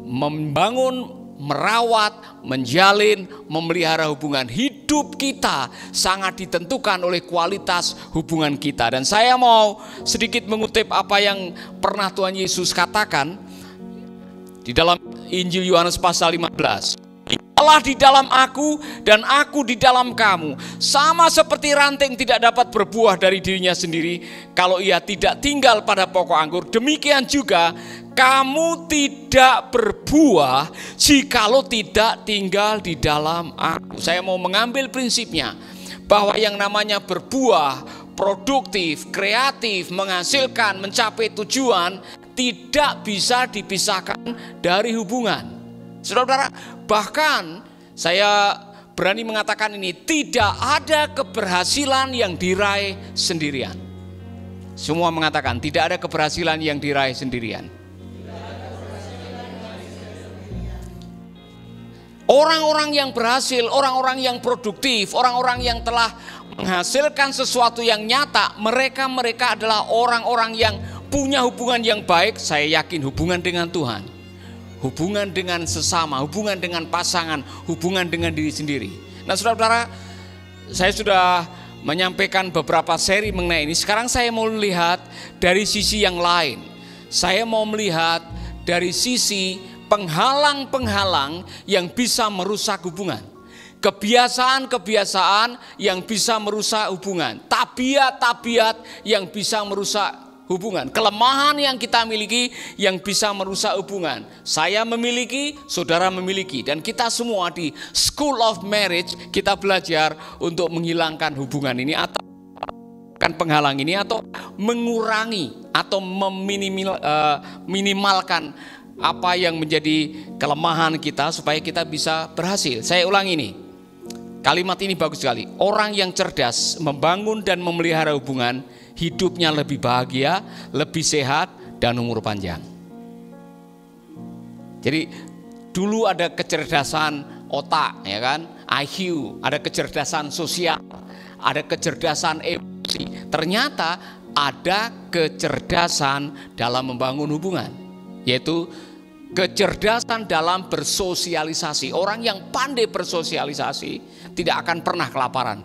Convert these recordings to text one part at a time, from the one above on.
Membangun, merawat, menjalin, memelihara hubungan hidup kita sangat ditentukan oleh kualitas hubungan kita. Dan saya mau sedikit mengutip apa yang pernah Tuhan Yesus katakan di dalam Injil Yohanes pasal 15. Allah di dalam aku dan aku di dalam kamu. Sama seperti ranting tidak dapat berbuah dari dirinya sendiri kalau ia tidak tinggal pada pokok anggur, demikian juga kamu tidak berbuah jikalau tidak tinggal di dalam aku. Saya mau mengambil prinsipnya bahwa yang namanya berbuah, produktif, kreatif, menghasilkan, mencapai tujuan tidak bisa dipisahkan dari hubungan. Saudara-saudara, bahkan saya berani mengatakan ini, tidak ada keberhasilan yang diraih sendirian. Semua mengatakan tidak ada keberhasilan yang diraih sendirian. Orang-orang yang berhasil, orang-orang yang produktif, orang-orang yang telah menghasilkan sesuatu yang nyata, mereka adalah orang-orang yang punya hubungan yang baik. Saya yakin hubungan dengan Tuhan, hubungan dengan sesama, hubungan dengan pasangan, hubungan dengan diri sendiri. Nah saudara-saudara, saya sudah menyampaikan beberapa seri mengenai ini. Sekarang saya mau melihat dari sisi yang lain. Saya mau melihat dari sisi penghalang-penghalang yang bisa merusak hubungan. Kebiasaan-kebiasaan yang bisa merusak hubungan. Tabiat-tabiat yang bisa merusak hubungan. Kelemahan yang kita miliki yang bisa merusak hubungan. Saya memiliki, saudara memiliki. Dan kita semua di School of Marriage kita belajar untuk menghilangkan hubungan ini atau penghalang ini, atau mengurangi atau meminimalkan apa yang menjadi kelemahan kita supaya kita bisa berhasil. Saya ulangi ini. Kalimat ini bagus sekali. Orang yang cerdas membangun dan memelihara hubungan, hidupnya lebih bahagia, lebih sehat, dan umur panjang. Jadi dulu ada kecerdasan otak, ya kan? IQ, ada kecerdasan sosial, ada kecerdasan emosi. Ternyata ada kecerdasan dalam membangun hubungan, yaitu kecerdasan dalam bersosialisasi. Orang yang pandai bersosialisasi tidak akan pernah kelaparan.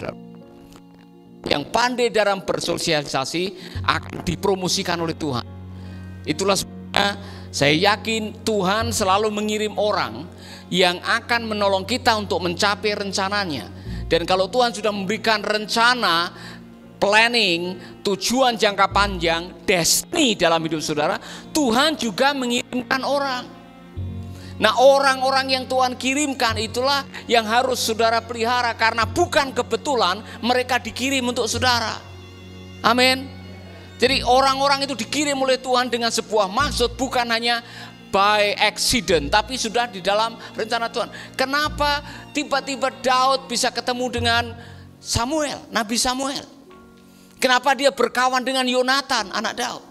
Yang pandai dalam bersosialisasi akan dipromosikan oleh Tuhan. Itulah sebabnya saya yakin Tuhan selalu mengirim orang yang akan menolong kita untuk mencapai rencananya. Dan kalau Tuhan sudah memberikan rencana, planning, tujuan jangka panjang, destiny dalam hidup saudara, Tuhan juga mengirimkan orang. Nah, orang-orang yang Tuhan kirimkan itulah yang harus saudara pelihara, karena bukan kebetulan mereka dikirim untuk saudara. Amin. Jadi orang-orang itu dikirim oleh Tuhan dengan sebuah maksud, bukan hanya by accident, tapi sudah di dalam rencana Tuhan. Kenapa tiba-tiba Daud bisa ketemu dengan Samuel, Nabi Samuel? Kenapa dia berkawan dengan Yonatan, anak Daud?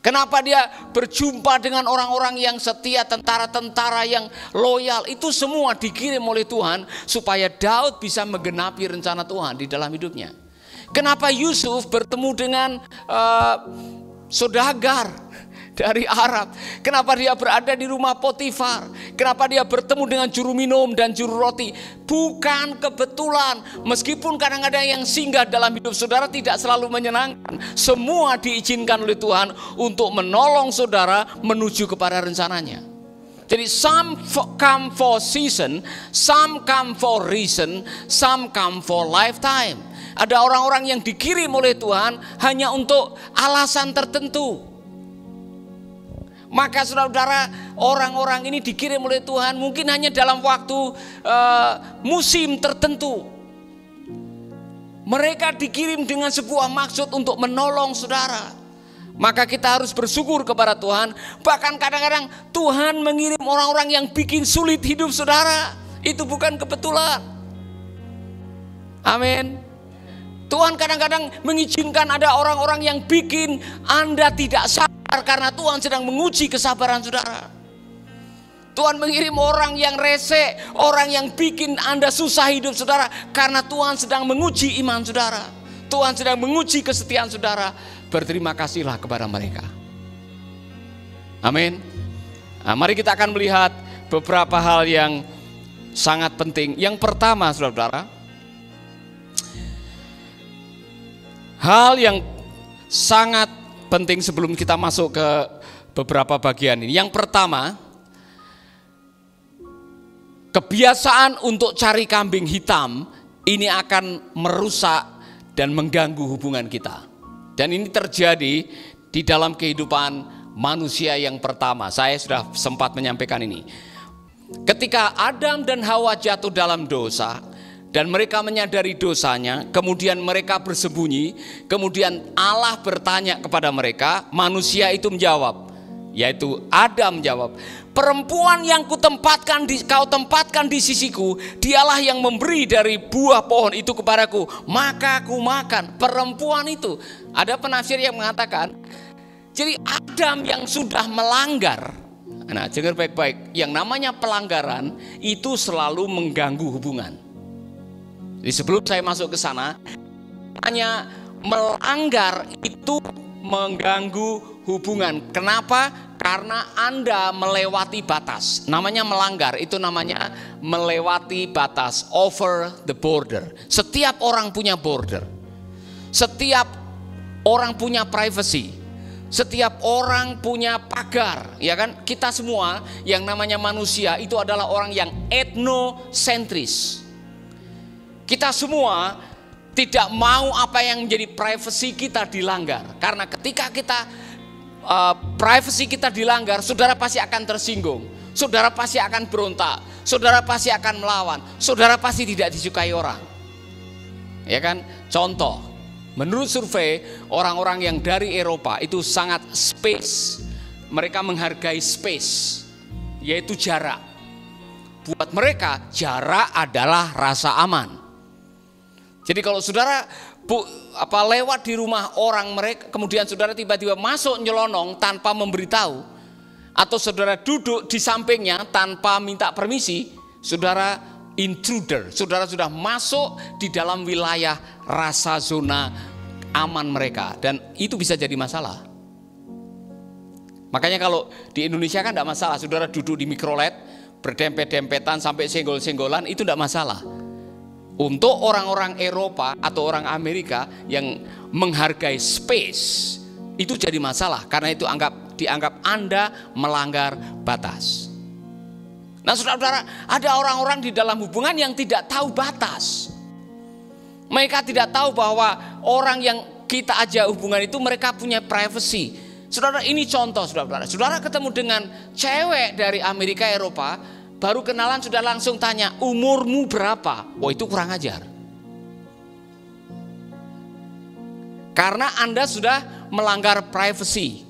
Kenapa dia berjumpa dengan orang-orang yang setia, tentara-tentara yang loyal? Itu semua dikirim oleh Tuhan supaya Daud bisa menggenapi rencana Tuhan di dalam hidupnya. Kenapa Yusuf bertemu dengan saudagar dari Arab? Kenapa dia berada di rumah Potifar? Kenapa dia bertemu dengan juru minum dan juru roti? Bukan kebetulan. Meskipun kadang-kadang yang singgah dalam hidup saudara tidak selalu menyenangkan, semua diizinkan oleh Tuhan untuk menolong saudara menuju kepada rencananya. Jadi some come for season, some come for reason, some come for lifetime. Ada orang-orang yang dikirim oleh Tuhan hanya untuk alasan tertentu. Maka saudara-saudara, orang-orang ini dikirim oleh Tuhan mungkin hanya dalam waktu musim tertentu. Mereka dikirim dengan sebuah maksud untuk menolong saudara. Maka kita harus bersyukur kepada Tuhan. Bahkan kadang-kadang Tuhan mengirim orang-orang yang bikin sulit hidup saudara. Itu bukan kebetulan. Amin. Tuhan kadang-kadang mengizinkan ada orang-orang yang bikin Anda tidak sabar, karena Tuhan sedang menguji kesabaran saudara. Tuhan mengirim orang yang rese, orang yang bikin Anda susah hidup saudara, karena Tuhan sedang menguji iman saudara. Tuhan sedang menguji kesetiaan saudara, berterima kasihlah kepada mereka. Amin. Nah, mari kita akan melihat beberapa hal yang sangat penting. Yang pertama, saudara-saudara, hal yang sangat penting sebelum kita masuk ke beberapa bagian ini. Yang pertama, kebiasaan untuk cari kambing hitam ini akan merusak dan mengganggu hubungan kita. Dan ini terjadi di dalam kehidupan manusia yang pertama. Saya sudah sempat menyampaikan ini. Ketika Adam dan Hawa jatuh dalam dosa dan mereka menyadari dosanya, kemudian mereka bersembunyi, kemudian Allah bertanya kepada mereka, manusia itu menjawab, yaitu Adam menjawab, perempuan yang kau tempatkan di sisiku, dialah yang memberi dari buah pohon itu kepadaku, maka aku makan. Perempuan itu, ada penafsir yang mengatakan, jadi Adam yang sudah melanggar. Nah, dengar baik-baik, yang namanya pelanggaran itu selalu mengganggu hubungan. Jadi sebelum saya masuk ke sana, hanya melanggar itu mengganggu hubungan. Kenapa? Karena Anda melewati batas. Namanya melanggar, itu namanya melewati batas, over the border. Setiap orang punya border. Setiap orang punya privacy. Setiap orang punya pagar, ya kan? Kita semua yang namanya manusia itu adalah orang yang etnosentris. Kita semua tidak mau apa yang menjadi privasi kita dilanggar. Karena ketika kita privasi kita dilanggar, saudara pasti akan tersinggung. Saudara pasti akan berontak. Saudara pasti akan melawan. Saudara pasti tidak disukai orang. Ya kan? Contoh, menurut survei, orang-orang yang dari Eropa itu sangat space. Mereka menghargai space, yaitu jarak. Buat mereka, jarak adalah rasa aman. Jadi kalau saudara lewat di rumah orang mereka, kemudian saudara tiba-tiba masuk nyelonong tanpa memberitahu, atau saudara duduk di sampingnya tanpa minta permisi, saudara intruder, saudara sudah masuk di dalam wilayah rasa zona aman mereka, dan itu bisa jadi masalah. Makanya kalau di Indonesia kan tidak masalah, saudara duduk di mikrolet berdempet-dempetan sampai senggol-senggolan, itu tidak masalah. Untuk orang-orang Eropa atau orang Amerika yang menghargai space, itu jadi masalah, karena itu dianggap Anda melanggar batas. Nah, saudara-saudara, ada orang-orang di dalam hubungan yang tidak tahu batas. Mereka tidak tahu bahwa orang yang kita ajak hubungan itu mereka punya privacy. Saudara, ini contoh, saudara. Saudara ketemu dengan cewek dari Amerika, Eropa, baru kenalan sudah langsung tanya, umurmu berapa? Oh, itu kurang ajar. Karena Anda sudah melanggar privacy.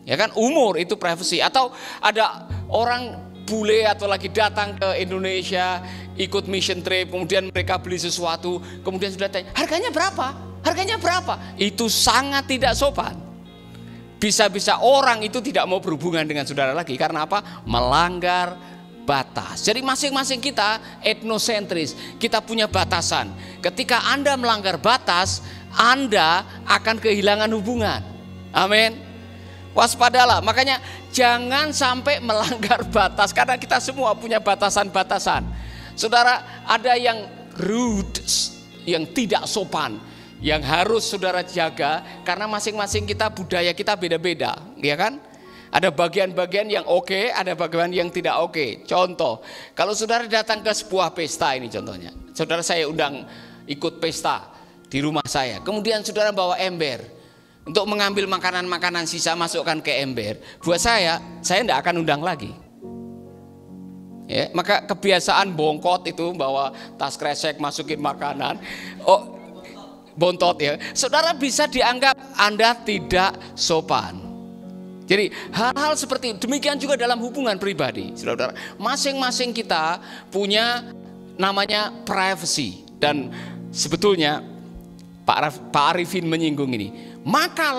Ya kan, umur itu privacy. Atau ada orang bule atau lagi datang ke Indonesia, ikut mission trip, kemudian mereka beli sesuatu, kemudian sudah tanya, harganya berapa? Harganya berapa? Itu sangat tidak sopan. Bisa-bisa orang itu tidak mau berhubungan dengan saudara lagi. Karena apa? Melanggar batas. Jadi masing-masing kita etnosentris, kita punya batasan. Ketika Anda melanggar batas, Anda akan kehilangan hubungan. Amin. Waspadalah, makanya jangan sampai melanggar batas, karena kita semua punya batasan-batasan. Saudara, ada yang rude, yang tidak sopan, yang harus saudara jaga, karena masing-masing kita, budaya kita beda-beda, ya kan? Ada bagian-bagian yang oke, ada bagian yang tidak oke. Contoh, kalau saudara datang ke sebuah pesta, ini contohnya, saudara saya undang ikut pesta di rumah saya, kemudian saudara bawa ember untuk mengambil makanan-makanan sisa, masukkan ke ember. Buat saya tidak akan undang lagi. Ya, maka kebiasaan bongkot itu, bawa tas kresek masukin makanan, bontot ya, saudara bisa dianggap Anda tidak sopan. Jadi hal-hal seperti demikian juga dalam hubungan pribadi, saudara. Masing-masing kita punya namanya privacy, dan sebetulnya Pak Arifin menyinggung ini. Maka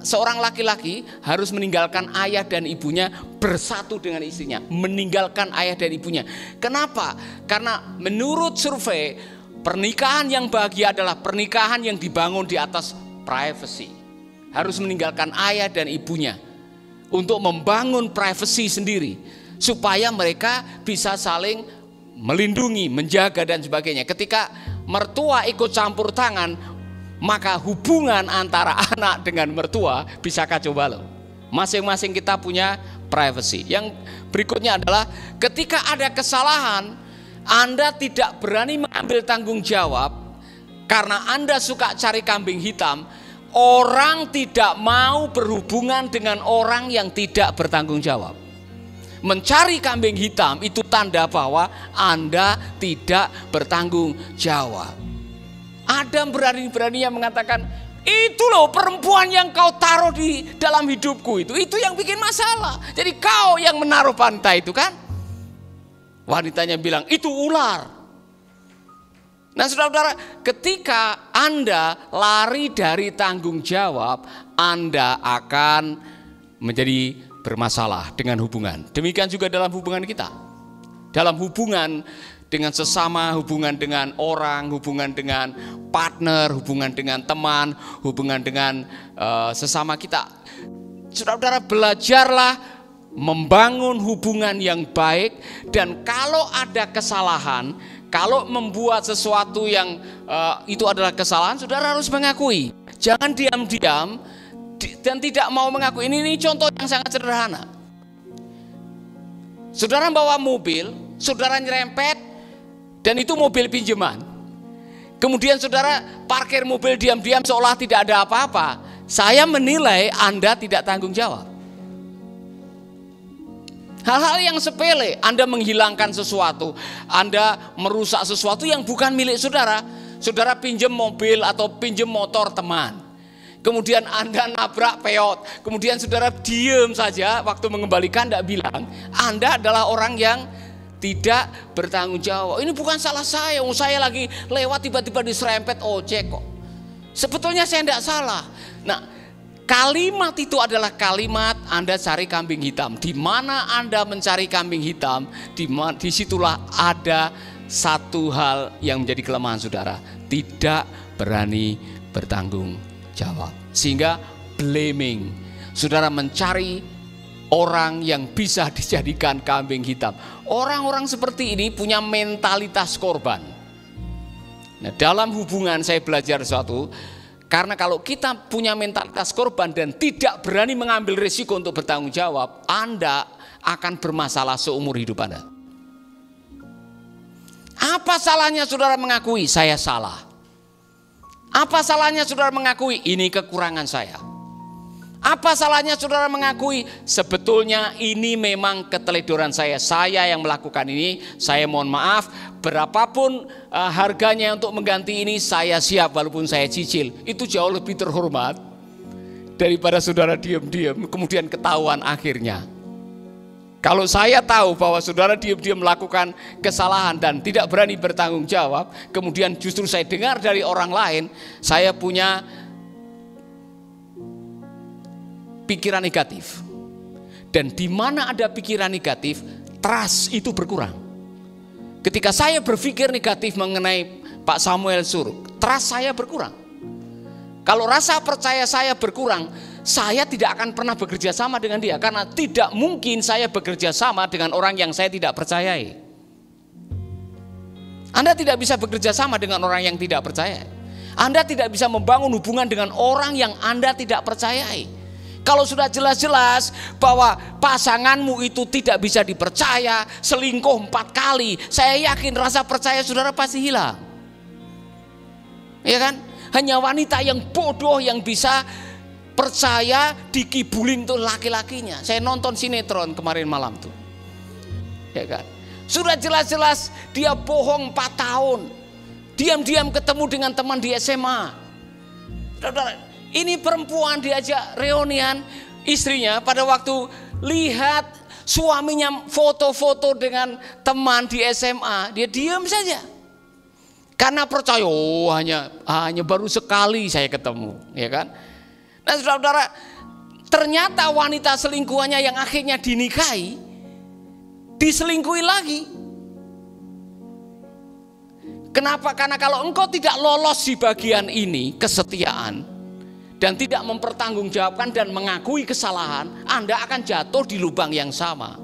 seorang laki-laki harus meninggalkan ayah dan ibunya, bersatu dengan istrinya, meninggalkan ayah dan ibunya. Kenapa? Karena menurut survei, Pernikahan yang bahagia adalah pernikahan yang dibangun di atas privacy. Harus meninggalkan ayah dan ibunya untuk membangun privacy sendiri, supaya mereka bisa saling melindungi, menjaga dan sebagainya. Ketika mertua ikut campur tangan, maka hubungan antara anak dengan mertua bisa kacau balau. Masing-masing kita punya privacy. Yang berikutnya adalah ketika ada kesalahan, Anda tidak berani mengambil tanggung jawab karena Anda suka cari kambing hitam. Orang tidak mau berhubungan dengan orang yang tidak bertanggung jawab. Mencari kambing hitam itu tanda bahwa Anda tidak bertanggung jawab. Adam berani-beraninya mengatakan, itu loh perempuan yang kau taruh di dalam hidupku itu yang bikin masalah. Jadi kau yang menaruh pantai itu kan. Wanitanya bilang, itu ular. Nah saudara-saudara, ketika Anda lari dari tanggung jawab, Anda akan menjadi bermasalah dengan hubungan. Demikian juga dalam hubungan kita. Dalam hubungan dengan sesama, hubungan dengan orang, hubungan dengan partner, hubungan dengan teman, hubungan dengan sesama kita. Saudara-saudara, belajarlah membangun hubungan yang baik, dan kalau ada kesalahan, kalau membuat sesuatu yang itu adalah kesalahan, saudara harus mengakui. Jangan diam-diam dan tidak mau mengakui. Ini contoh yang sangat sederhana. Saudara bawa mobil, saudara nyerempet, dan itu mobil pinjaman. Kemudian saudara parkir mobil diam-diam seolah tidak ada apa-apa. Saya menilai Anda tidak tanggung jawab. Hal-hal yang sepele, Anda menghilangkan sesuatu, Anda merusak sesuatu yang bukan milik saudara. Saudara pinjam mobil atau pinjam motor teman, kemudian Anda nabrak peot, kemudian saudara diem saja waktu mengembalikan, tidak bilang, Anda adalah orang yang tidak bertanggung jawab. Ini bukan salah saya lagi lewat tiba-tiba diserempet ojek kok. Sebetulnya saya tidak salah. Nah, kalimat itu adalah kalimat Anda cari kambing hitam. Di mana Anda mencari kambing hitam, disitulah ada satu hal yang menjadi kelemahan saudara. Tidak berani bertanggung jawab. Sehingga blaming. Saudara mencari orang yang bisa dijadikan kambing hitam. Orang-orang seperti ini punya mentalitas korban. Nah, dalam hubungan saya belajar sesuatu. Karena kalau kita punya mentalitas korban dan tidak berani mengambil risiko untuk bertanggung jawab, Anda akan bermasalah seumur hidup Anda. Apa salahnya saudara mengakui saya salah? Apa salahnya saudara mengakui ini kekurangan saya? Apa salahnya saudara mengakui sebetulnya ini memang keteledoran saya yang melakukan ini, saya mohon maaf, berapapun harganya untuk mengganti ini saya siap walaupun saya cicil. Itu jauh lebih terhormat daripada saudara diam-diam kemudian ketahuan akhirnya. Kalau saya tahu bahwa saudara diam-diam melakukan kesalahan dan tidak berani bertanggung jawab, kemudian justru saya dengar dari orang lain, saya punya pikiran negatif. Dan di mana ada pikiran negatif, trust itu berkurang. Ketika saya berpikir negatif mengenai Pak Samuel Suruk, trust saya berkurang. Kalau rasa percaya saya berkurang, saya tidak akan pernah bekerja sama dengan dia, karena tidak mungkin saya bekerja sama dengan orang yang saya tidak percayai. Anda tidak bisa bekerja sama dengan orang yang tidak percaya. Anda tidak bisa membangun hubungan dengan orang yang Anda tidak percayai. Kalau sudah jelas-jelas bahwa pasanganmu itu tidak bisa dipercaya, selingkuh 4 kali, saya yakin rasa percaya saudara pasti hilang. Ya kan? Hanya wanita yang bodoh yang bisa percaya dikibulin tuh laki-lakinya. Saya nonton sinetron kemarin malam tuh. Ya kan? Sudah jelas-jelas dia bohong 4 tahun. Diam-diam ketemu dengan teman di SMA. Saudara, ini perempuan diajak reunian, istrinya pada waktu lihat suaminya foto-foto dengan teman di SMA, dia diam saja. Karena percaya, hanya baru sekali saya ketemu, ya kan? Nah, saudara-saudara, ternyata wanita selingkuhannya yang akhirnya dinikahi, diselingkuhi lagi. Kenapa? Karena kalau engkau tidak lolos di bagian ini, kesetiaan, dan tidak mempertanggungjawabkan dan mengakui kesalahan, Anda akan jatuh di lubang yang sama.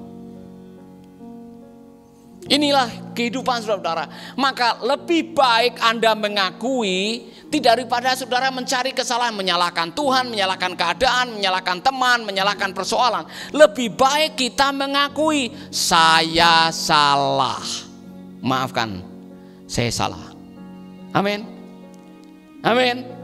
Inilah kehidupan saudara. Maka lebih baik Anda mengakui, tidak daripada saudara mencari kesalahan, menyalahkan Tuhan, menyalahkan keadaan, menyalahkan teman, menyalahkan persoalan. Lebih baik kita mengakui, saya salah. Maafkan, saya salah. Amin. Amin.